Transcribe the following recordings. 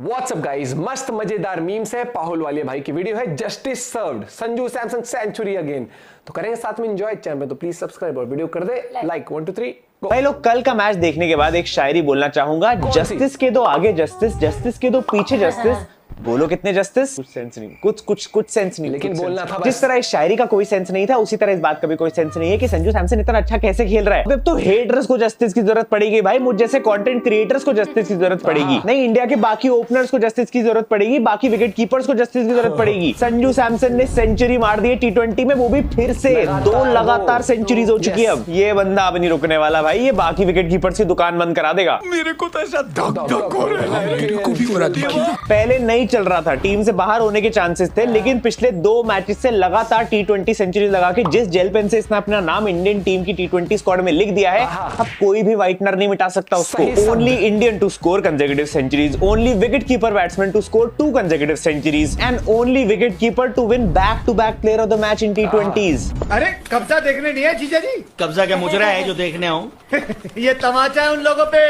WhatsApp guys, मस्त मजेदार memes है। पाहुल वालिया भाई की वीडियो है justice served, Sanju Samson century again. तो करेंगे साथ में एंजॉय चैनल में, तो प्लीज सब्सक्राइब और वीडियो कर दे लाइक। 1 2 3 भाई लोग, कल का मैच देखने के बाद एक शायरी बोलना चाहूंगा। जस्टिस के दो आगे जस्टिस, जस्टिस के दो पीछे जस्टिस। बोलो कितने जस्टिस? कुछ सेंस नहीं, कुछ सेंस नहीं, लेकिन बोलना था। जिस तरह इस शायरी का कोई सेंस नहीं था, उसी तरह इस बात का भी कोई सेंस नहीं है कि संजू सैमसन इतना अच्छा कैसे खेल रहा है। अब तो हेटर्स को जस्टिस की जरूरत पड़ेगी भाई, मुझ जैसे कंटेंट क्रिएटर्स को जस्टिस की जरूरत पड़ेगी। नहीं, इंडिया के बाकी ओपनर्स को जस्टिस की जरूरत पड़ेगी, बाकी विकेट कीपर्स को जस्टिस की जरूरत पड़ेगी। संजू सैमसन ने सेंचुरी मार दी है T20 में, वो भी फिर से 2 लगातार सेंचुरीज हो चुकी है। अब ये बंदा अब नहीं रुकने वाला भाई, ये बाकी विकेट कीपर्स की दुकान बंद करा देगा। मेरे को तो ऐसा धक हो रहा है, मेरे को भी हो रहा है। पहले नहीं चल रहा था, टीम से बाहर होने के चांसेस थे, लेकिन पिछले 2 मैचेस से लगातार T20 सेंचुरी लगा के जिस जेल पेन से इसने अपना नाम इंडियन टीम की T20 स्क्वाड में लिख दिया है, अब कोई भी व्हाइटनर नहीं मिटा सकता उसको। Only Indian to score consecutive centuries, only wicket keeper batsman to score 2 consecutive centuries and only wicket keeper to win back to back player of the match in T20s। अरे कब्जा देखने नहीं है जीजा जी? कब्जा क्या मुजरा है जो देखने आऊं? ये तमाचा है उन लोगों पे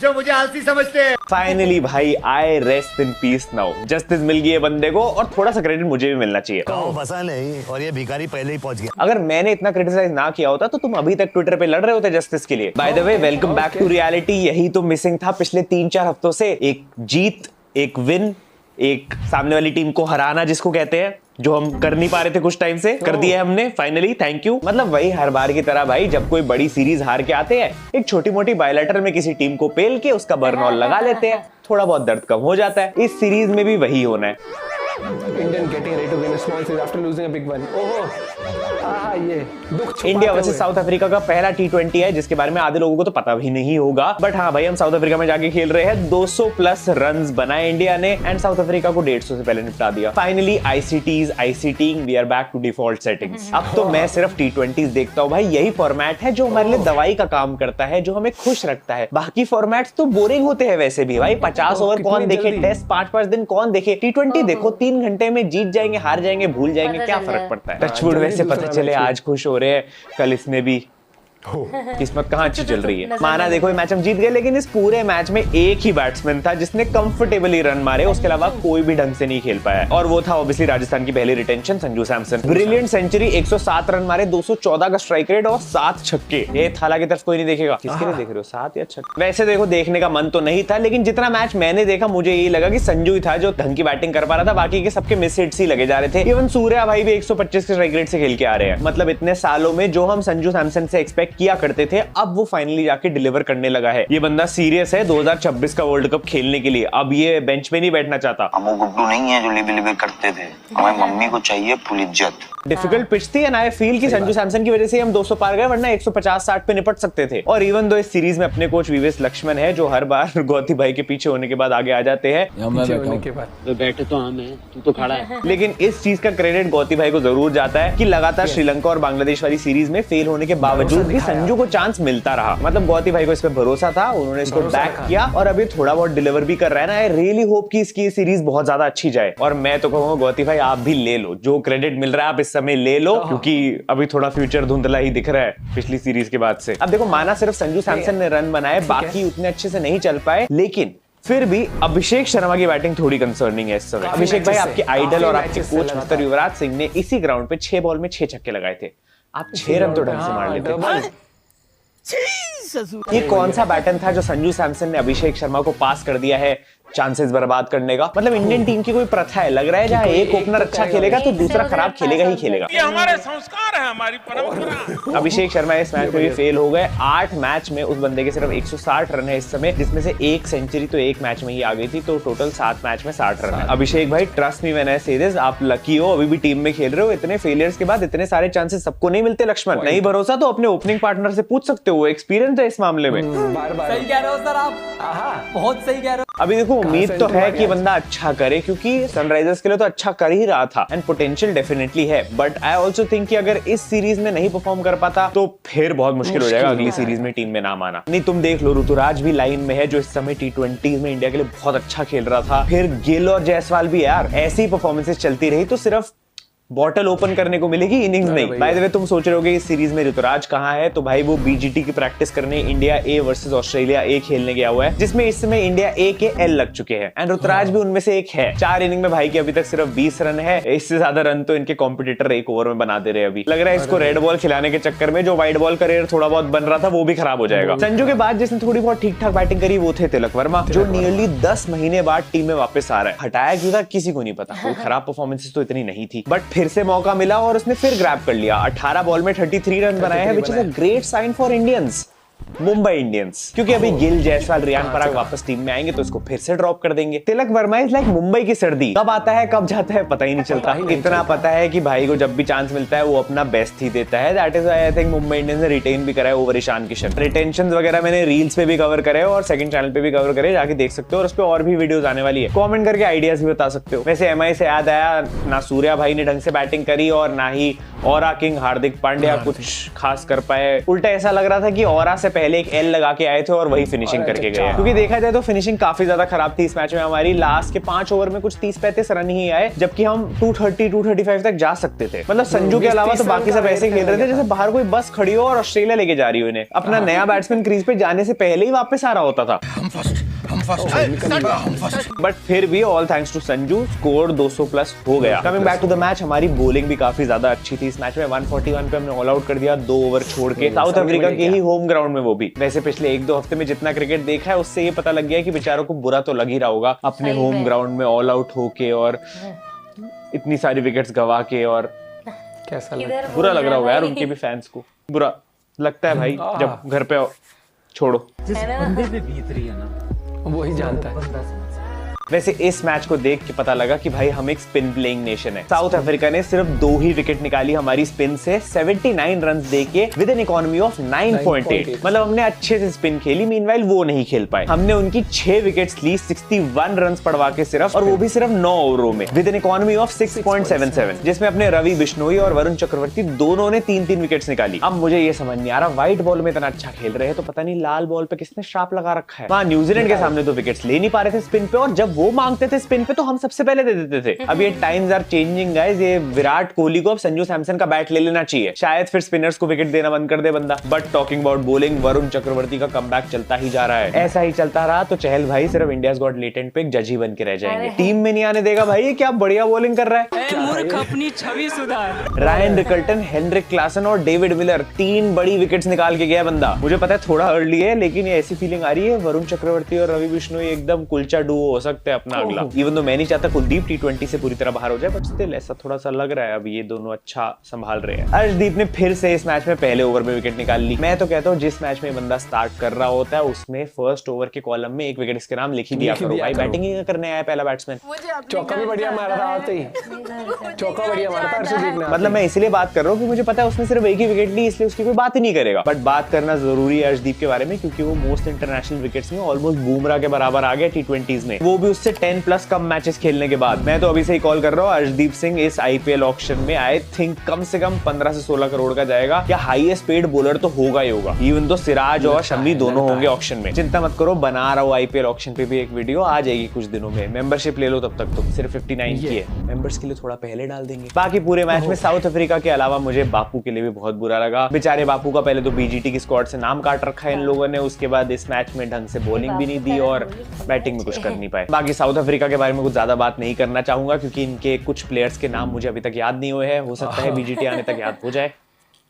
जो मुझे आलसी समझते हैं। फाइनली भाई, I rest in peace now. Justice मिल गई है बंदे को, और थोड़ा सा क्रेडिट मुझे भी मिलना चाहिए। फंसा नहीं, और ये भिखारी पहले ही पहुंच गया। अगर मैंने इतना क्रिटिसाइज ना किया होता तो तुम अभी तक ट्विटर पे लड़ रहे होते जस्टिस के लिए। By the way, welcome back to reality. यही तो मिसिंग था पिछले 3-4 हफ्तों से। एक जीत, एक विन, एक सामने वाली टीम को हराना जिसको कहते हैं, जो हम कर नहीं पा रहे थे कुछ टाइम से, कर दिया है हमने फाइनली। Thank you. मतलब वही हर बार की तरह भाई, जब कोई बड़ी सीरीज हार के आते हैं, एक छोटी मोटी बायलैटरल में किसी टीम को पेल के उसका बर्न ऑल लगा लेते हैं, थोड़ा बहुत दर्द कम हो जाता है। इस सीरीज में भी वही होना है। Indian getting ready to win a small series after losing a big one. ओहो, ये दुख। इंडिया वर्सेस साउथ अफ्रीका का पहला T20 है, जिसके बारे में आधे लोगों को तो पता भी नहीं होगा। बट हाँ भाई, हम साउथ अफ्रीका में जाके खेल रहे हैं। 200 प्लस रन्स बनाए इंडिया ने एंड साउथ अफ्रीका को 150 से पहले निपटा दिया। Finally ICTing, we are back to default settings. अब तो मैं सिर्फ T20s देखता हूँ भाई। यही फॉर्मेट है जो हमारे लिए दवाई का काम करता है, जो हमें खुश रखता है। बाकी फॉर्मेट्स तो बोरिंग होते हैं वैसे भी भाई। 50 ओवर कौन देखे, टेस्ट 5-5 दिन कौन देखे। T20 देखो, 3 घंटे में जीत जाएंगे, हार जाएंगे, भूल जाएंगे, क्या फर्क पड़ता है। टचवुड वैसे पता चले आज खुश हो रहे हैं, कल इसमें भी किस्मत कहाँ अच्छी चल रही है। माना देखो ये मैच हम जीत गए, लेकिन इस पूरे मैच में एक ही बैट्समैन था जिसने कंफर्टेबली रन मारे, उसके अलावा कोई भी ढंग से नहीं खेल पाया। और वो था ऑब्वियसली राजस्थान की पहली retention, Sanju Samson. Brilliant century, 107 run मारे, 214 का स्ट्राइक रेट और 7 छक्के। ये थाला की तरफ कोई नहीं देखेगा। किसके लिए देख रहे हो, 7 या छक्के? वैसे देखो, देखने का मन तो नहीं था, लेकिन जितना मैच मैंने देखा मुझे यही लगा कि संजू ही था जो ढंग की बैटिंग कर पा रहा था। बाकी के सबके मिस हिट्स ही लगे जा रहे थे। इवन सूर्या भाई भी 125 के स्ट्राइक रेट से खेल के आ रहे हैं। मतलब इतने सालों में जो हम संजू सैमसन से एक्सपेक्ट किया करते थे, अब वो फाइनली जाके डिलीवर करने लगा है। ये बंदा सीरियस है 2026 का वर्ल्ड कप खेलने के लिए। अब ये बेंच पे नहीं बैठना चाहता। हम वो गुड्डू नहीं है जो लिबे करते थे। हमें मम्मी को चाहिए फुल इज्जत। डिफिकल्ट पिच थी एंड आई फील कि संजू सैमसन की वजह से हम 200 पार गए, वरना 150-60 पे निपट सकते थे। और इवन दो इस सीरीज में अपने कोच वीवीएस लक्ष्मण है, जो हर बार गौती भाई के पीछे होने के बाद आगे आ जाते हैं। बैठे तो हम हैं, तू तो खड़ा है। लेकिन इस चीज का क्रेडिट गौती भाई को जरूर जाता है कि लगातार श्रीलंका और बांग्लादेश वाली सीरीज में फेल होने के बावजूद भी संजू को चांस मिलता रहा। मतलब गौती भाई को इस पे भरोसा था, उन्होंने इसको बैक किया और अभी थोड़ा बहुत डिलीवर भी कर रहा है ना। आई रियली होप कि इसकी सीरीज बहुत ज्यादा अच्छी जाए। और मैं तो कहूंगा गौती भाई, आप भी ले लो, जो क्रेडिट मिल रहा है आप इस समय ले लो, क्योंकि अभी थोड़ा फ्यूचर धुंधला ही दिख रहा है पिछली सीरीज के बाद से। अब देखो, माना सिर्फ संजू सैमसन ने रन बनाए, बाकी उतने अच्छे से नहीं चल पाए, लेकिन फिर भी अभिषेक शर्मा की बैटिंग थोड़ी कंसर्निंग है इस समय। अभिषेक भाई, आपके आइडल और आपके कोच मिस्टर युवराज सिंह ने इसी ग्राउंड पे 6 बॉल में 6 छक्के लगाए थे। आप 6 रन तो ढंग से मार लेते। ये कौन सा पैटर्न था जो संजू सैमसन ने अभिषेक शर्मा को पास कर दिया है चांसेस बर्बाद करने का? मतलब इंडियन टीम की कोई प्रथा है, लग रहा है जहां एक ओपनर अच्छा खेलेगा तो दूसरा खराब खेलेगा ही खेलेगा। ये हमारे संस्कार है, हमारी परंपरा। अभिषेक शर्मा इस मैच में भी फेल हो गए। 8 मैच में उस बंदे के सिर्फ 160 रन है इस समय, जिसमें से 1 सेंचुरी तो एक मैच में ही आ गई थी, तो टोटल 7 मैच में 60 रन है। अभिषेक भाई, ट्रस्ट मी व्हेन आई से दिस, आप लकी हो, अभी भी टीम में खेल रहे हो। इतने फेलियर्स के बाद इतने सारे चांसेस सबको नहीं मिलते लक्ष्मण। नहीं भरोसा तो अपने ओपनिंग पार्टनर से पूछ सकते हो, एक्सपीरियंस है इस मामले में। सही कह रहे हो सर आप, बहुत सही कह रहे हो। अभी देखो, उम्मीद तो है कि बंदा अच्छा करे, क्योंकि सनराइजर्स के लिए तो अच्छा कर ही रहा था एंड पोटेंशियल डेफिनेटली है। बट आई ऑल्सो थिंक कि अगर इस सीरीज में नहीं परफॉर्म कर पाता तो फिर बहुत मुश्किल हो जाएगा अगली सीरीज में टीम में नाम आना। नहीं, तुम देख लो, ऋतुराज भी लाइन में है, जो इस समय T20 में इंडिया के लिए बहुत अच्छा खेल रहा था। फिर गिल और जायसवाल भी, यार ऐसी परफॉर्मेंसेस चलती रही तो सिर्फ बॉटल ओपन करने को मिलेगी, इनिंग्स नहीं। बाय द वे तुम सोच रहे होगे इस सीरीज में ऋतुराज कहाँ है, तो भाई वो बीजीटी की प्रैक्टिस करने India A versus Australia A खेलने गया हुआ है, जिसमें इस समय इंडिया ए के एल लग चुके हैं एंड ऋतुराज भी उनमें से एक है। 4 इनिंग में भाई के अभी तक सिर्फ 20 रन है, इससे ज्यादा रन तो इनके कॉम्पिटिटर एक ओवर में बना दे रहे हैं। अभी लग रहा है इसको रेड बॉल खिलाने के चक्कर में जो व्हाइट बॉल करियर थोड़ा बहुत बन रहा था वो भी खराब हो जाएगा। संजू के बाद जिसने थोड़ी बहुत ठीक ठाक बैटिंग करी वो थे तिलक वर्मा, जो नियरली 10 महीने बाद टीम में वापस आ रहा है। हटाया क्यों था किसी को नहीं पता, कोई खराब परफॉर्मेंसेस तो इतनी नहीं थी, बट फिर से मौका मिला और उसने फिर ग्रैब कर लिया। 18 बॉल में 33 रन बनाए हैं, which is a great sign for Indians, Mumbai Indians, क्योंकि अभी गिल जायसवाल रियान पराग वापस टीम में आएंगे तो इसको फिर से ड्रॉप कर देंगे। तिलक वर्मा इज लाइक मुंबई की सर्दी, कब आता है कब जाता है पता ही नहीं चलता। इतना पता है कि भाई को जब भी चांस मिलता है वो अपना बेस्ट ही देता है। That is I think Mumbai Indians ने रिटेन भी करा है ओवर ईशान किशन। रिटेंशन वगैरह मैंने रील्स पे भी कवर करे और सेकंड चैनल पे भी कवर करे, जाके देख सकते हो, और उस पर और भी वीडियोस आने वाली है। कॉमेंट करके आइडियाज भी बता सकते हो। वैसे एमआई से याद आया, ना सूर्या भाई ने ढंग से बैटिंग करी और ना ही औरा किंग हार्दिक पांड्या कुछ खास कर पाए। उल्टा ऐसा लग रहा था कि औरा से पहले एक एल लगा के आए थे और वही फिनिशिंग करके गए, क्योंकि देखा जाए तो फिनिशिंग काफी ज्यादा खराब थी इस मैच में। हमारी लास्ट के 5 ओवर में कुछ 30-35 रन ही आए, जबकि हम 230-235 तक जा सकते थे। मतलब संजू के अलावा तो बाकी सब ऐसे खेल रहे थे जैसे बाहर कोई बस खड़ी हो और ऑस्ट्रेलिया लेके जा रही हो इन्हें। अपना नया बैट्समैन क्रीज पे जाने से पहले ही वापस आ रहा होता था। बट फिर भी all thanks to Sanju, score 200 plus हो गया। Coming back to the match, हमारी बॉलिंग भी काफी ज्यादा अच्छी थी इस मैच में। 141 पे हमने ऑल आउट कर दिया 2 ओवर छोड़ के, साउथ अफ्रीका के ही होम ग्राउंड में वो भी। वैसे पिछले 1-2 हफ्ते में जितना क्रिकेट देखा है उससे ये पता लग गया कि बेचारों को बुरा तो लग ही रहा होगा अपने होम ग्राउंड में ऑल आउट होके और इतनी सारी विकेट्स गवा के, और कैसा बुरा लग रहा होगा यार उनके भी फैंस को। बुरा लगता है भाई जब घर पे छोड़ो, जिस बंदे पे बीत रही है ना वही जानता है। वैसे इस मैच को देख के पता लगा कि भाई हम एक स्पिन प्लेइंग नेशन है। साउथ अफ्रीका ने सिर्फ 2 ही विकेट निकाली हमारी स्पिन से 79 रन देके विद एन इकोनॉमी ऑफ 9.8। मतलब हमने अच्छे से स्पिन खेली, मीनवाइल वो नहीं खेल पाए। हमने उनकी 6 विकेट्स ली 61 रन पड़वा के सिर्फ, और वो भी सिर्फ 9 ओवरों में विद एन इकोनॉमी ऑफ 6.77, जिसमें अपने रवि बिश्नोई और वरुण चक्रवर्ती दोनों ने 3-3 विकेट्स निकाली। अब मुझे ये समझ नहीं आ रहा, व्हाइट बॉल में इतना अच्छा खेल रहे हैं तो पता नहीं लाल बॉल पे किसने श्राप लगा रखा है। वहां न्यूजीलैंड के सामने तो विकेट्स ले नहीं पा रहे थे स्पिन पे, और जब वो मांगते थे स्पिन पे तो हम सबसे पहले दे देते थे। अब ये टाइम्स आर चेंजिंग गाइस, ये विराट कोहली को अब संजू सैमसन का बैट ले लेना चाहिए, शायद फिर स्पिनर्स को विकेट देना बंद कर दे बंदा। But talking about bowling, Varun Chakravarthy का कमबैक चलता ही जा रहा है। ऐसा ही चलता रहा तो चहल भाई सिर्फ इंडियाज गॉट लेटेंट पे एक जज ही बन के रह जाएंगे, टीम में नहीं आने देगा भाई। ये क्या बढ़िया बॉलिंग कर रहा है, मूर्ख अपनी छवि सुधार। रायन रिकल्टन, हेनरिक क्लासन और डेविड मिलर 3 बड़ी विकेट्स निकाल के गया बंदा। मुझे पता है थोड़ा अर्ली है, लेकिन ये ऐसी फीलिंग आ रही है वरुण चक्रवर्ती और रवि बिश्नोई एकदम कुलचा डुओ हो सकते हैं अपना अगला। इवन तो मैं नहीं चाहता कुलदीप T20 से पूरी तरह बाहर हो जाए, बट स्टिल ऐसा थोड़ा सा लग रहा है अभी ये दोनों अच्छा संभाल रहे हैं। अर्शदीप ने फिर से इस मैच में पहले ओवर में विकेट निकाल ली। मैं तो कहता हूँ जिस मैच में बंदा स्टार्ट कर रहा होता है उसमें फर्स्ट ओवर के कॉलम में 1 विकेट इसके नाम लिख ही दिया करो भाई, बैटिंग ही करने आया पहला बैट्समैन। चौका भी बढ़िया मारा था, आते ही चौका बढ़िया मारा था अर्शदीप ने। मतलब मैं इसलिए बात कर रहा हूँ कि मुझे पता है उसने सिर्फ 1 ही विकेट ली, इसलिए उसकी कोई बात ही नहीं करेगा, बट बात करना जरूरी है अर्शदीप के बारे में, क्योंकि वो मोस्ट इंटरनेशनल विकेट्स में ऑलमोस्ट बुमराह के बराबर आ गया T20s में, वो भी उससे 10+ कम मैचेस खेलने के बाद। मैं तो अभी से ही कॉल कर रहा हूँ अर्शदीप सिंह इस IPL ऑक्शन में आई थिंक कम से कम 15 से 16 करोड़ का जाएगा, या हाईएस्ट पेड बॉलर तो होगा ही होगा। इवन तो सिराज और शमी दोनों होंगे ऑक्शन में। चिंता मत करो, बना रहा हूँ IPL ऑक्शन पे भी एक वीडियो, आ जाएगी कुछ दिनों में। मेंबरशिप ले लो तब तक, तो सिर्फ 59 की है, मेंबर्स के लिए थोड़ा पहले डाल देंगे। बाकी पूरे मैच में साउथ अफ्रीका के अलावा मुझे बापू के लिए भी बहुत बुरा लगा। बेचारे बापू का पहले तो बीजीटी की स्क्वाड से नाम काट रखा है इन लोगों ने, उसके बाद इस मैच में ढंग से बॉलिंग भी नहीं दी और बैटिंग में कुछ कर नहीं पाए। बाकी साउथ अफ्रीका के बारे में कुछ ज्यादा बात नहीं करना चाहूंगा, क्योंकि इनके कुछ प्लेयर्स के नाम मुझे अभी तक याद नहीं हुए हैं, हो सकता है बीजीटी आने तक याद हो जाए,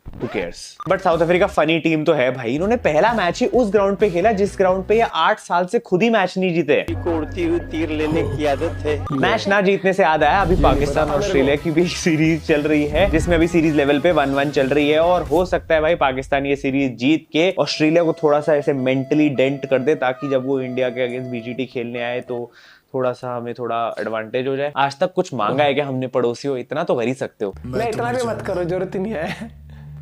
Who cares? But south Africa funny team तो है भाई। इन्होंने पहला मैच ही उस ग्राउंड पे खेला जिस ग्राउंड पे ये 8 साल से खुद ही मैच नहीं जीते। उड़ती हुई तीर लेने की आदत है। मैच ना जीतने से याद आया, अभी पाकिस्तान और ऑस्ट्रेलिया की भी सीरीज चल रही है, जिसमें अभी सीरीज लेवल पे 1-1 चल रही है, और हो सकता है भाई पाकिस्तान ये सीरीज जीत के ऑस्ट्रेलिया को थोड़ा सा ऐसे मेंटली डेंट कर दे, ताकि जब वो इंडिया के अगेंस्ट बीजीटी खेलने आए तो थोड़ा सा हमें थोड़ा एडवांटेज हो जाए। आज तक कुछ मांगा है कि हमने पड़ोसियों, इतना तो कर ही सकते हो। मैं इतना भी मत करो, जरूरत नहीं है।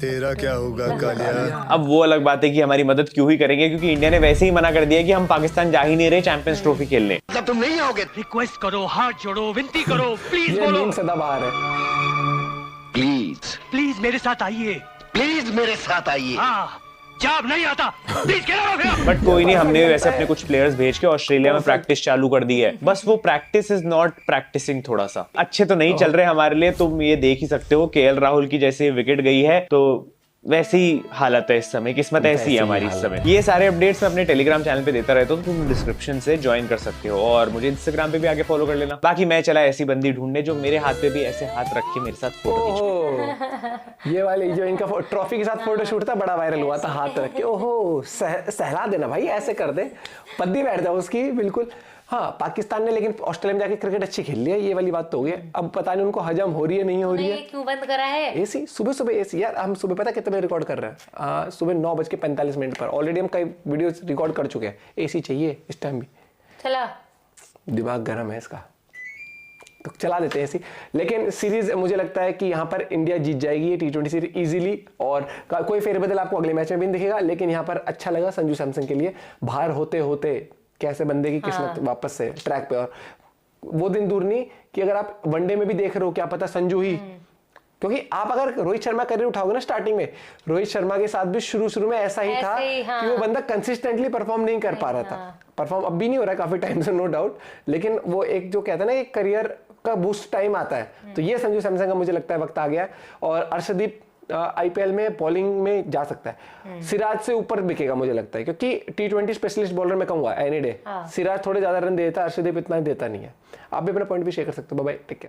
तेरा क्या होगा कालिया? अब वो अलग बात है कि हमारी मदद क्यों ही करेंगे, क्योंकि इंडिया ने वैसे ही मना कर दिया कि हम पाकिस्तान जा ही नहीं रहे चैंपियंस ट्रॉफी खेलने। मतलब तुम नहीं आओगे? रिक्वेस्ट करो, हाथ जोड़ो, विनती करो, प्लीज ये बोलो। मीम सदाबहार है। प्लीज प्लीज मेरे साथ आइए, प्लीज मेरे साथ आइए। हाँ जवाब नहीं आता प्लीज खेलो। बट कोई नहीं, हमने वैसे अपने कुछ प्लेयर्स भेज के ऑस्ट्रेलिया में प्रैक्टिस चालू कर दी है। बस वो प्रैक्टिस इज नॉट प्रैक्टिसिंग, थोड़ा सा अच्छे तो नहीं चल रहे हमारे लिए। तुम ये देख ही सकते हो केएल राहुल की जैसे विकेट गई है तो वैसी हालत है इस समय, किस्मत ऐसी है हमारी इस समय। ये सारे अपडेट्स मैं अपने टेलीग्राम चैनल पे देता रहता हूँ, तो तुम डिस्क्रिप्शन से ज्वाइन कर सकते हो और मुझे इंस्टाग्राम पे भी आगे फॉलो कर लेना। बाकी मैं चला ऐसी बंदी ढूंढने जो मेरे हाथ पे भी ऐसे हाथ रख के मेरे साथ फोटो खींचे। ये वाले जो इनका ट्रॉफी के साथ फोटो शूट था, बड़ा वायरल हुआ था, हाथ रख के। ओहो, सहला देना भाई, ऐसे कर दे, पद्दी बैठ जाओ उसकी बिल्कुल। हाँ, पाकिस्तान ने लेकिन ऑस्ट्रेलिया में जाके क्रिकेट अच्छी खेल ली है, ये वाली बात तो हो गई। अब पता नहीं उनको हजम हो रही है नहीं हो रही है। क्यों बंद करा है? एसी सुबह सुबह एसी यार, हम सुबह पता कितने बजे रिकॉर्ड कर रहे हैं? सुबह 9:45 पर। ऑलरेडी हम कई वीडियोस रिकॉर्ड कर चुके हैं। एसी चाहिए इस टाइम भी, चला दिमाग गर्म है इसका, तो चला देते हैं एसी। लेकिन सीरीज मुझे लगता है कि यहाँ पर इंडिया जीत जाएगी ये T20 सीरीज इजीली, और कोई फेरबदल आपको अगले मैच में भी नहीं दिखेगा। लेकिन यहाँ पर अच्छा लगा संजू सैमसन के लिए, बाहर होते होते कैसे बंदे की किस्मत वापस से ट्रैक पे। और वो दिन दूर नहीं कि अगर आप वनडे में भी देख रहे हो, क्या पता संजू ही, क्योंकि आप अगर रोहित शर्मा करियर उठाओगे ना, स्टार्टिंग में रोहित शर्मा के साथ भी शुरू में ऐसा ही था कि वो बंदा कंसिस्टेंटली परफॉर्म नहीं कर पा रहा था। परफॉर्म अब भी नहीं हो रहा है काफी टाइम से, नो डाउट, लेकिन वो एक जो कहते हैं ना, एक करियर का बूस्ट टाइम आता है। तो ये संजू सैमसन का मुझे लगता है वक्त आ गया है। और अर्शदीप आईपीएल में बॉलिंग में जा सकता है, सिराज से ऊपर बिकेगा मुझे लगता है, क्योंकि T20 स्पेशलिस्ट बॉलर मैं कहूंगा एनी डे। सिराज थोड़े ज्यादा रन देता है, अर्शदीप इतना देता नहीं है। आप भी अपना पॉइंट भी शेयर कर सकते हो। Bye bye, take care.